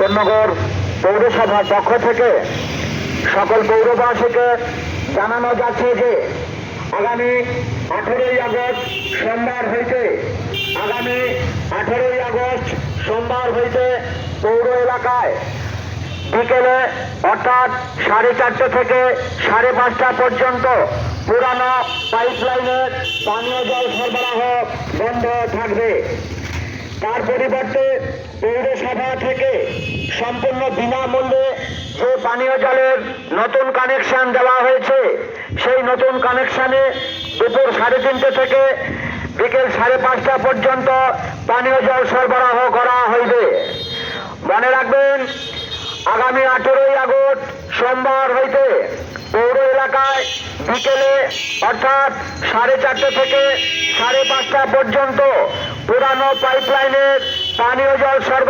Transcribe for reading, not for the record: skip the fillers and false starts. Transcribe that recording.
কোন্নগর পৌরসভার পক্ষ থেকে সকল পৌরবাসীকে জানানো যাচ্ছে যে আগামী 18ই আগস্ট সোমবার হইতে পৌর এলাকায় বিকেলে অর্থাৎ 4:30 থেকে 5:30 পর্যন্ত পুরানো পাইপলাইনের পানীয় জল সরবরাহ বন্ধ থাকবে। তার পরিবর্তে পৌরসভা থেকে সম্পূর্ণ বিনামূল্যে যে পানীয় জলের নতুন কানেকশন দেওয়া হয়েছে, সেই নতুন কানেকশনে দুপুর 3:30 থেকে বিকেল 5:30 পর্যন্ত পানীয় জল সরবরাহ করা হইবে। মনে রাখবেন, আগামী 18ই আগস্ট সোমবার হইতে পৌর এলাকায় বিকেলে অর্থাৎ 4:30 থেকে 5:30 পর্যন্ত পুরানো পাইপলাইনের পানীয় জল সরবরাহ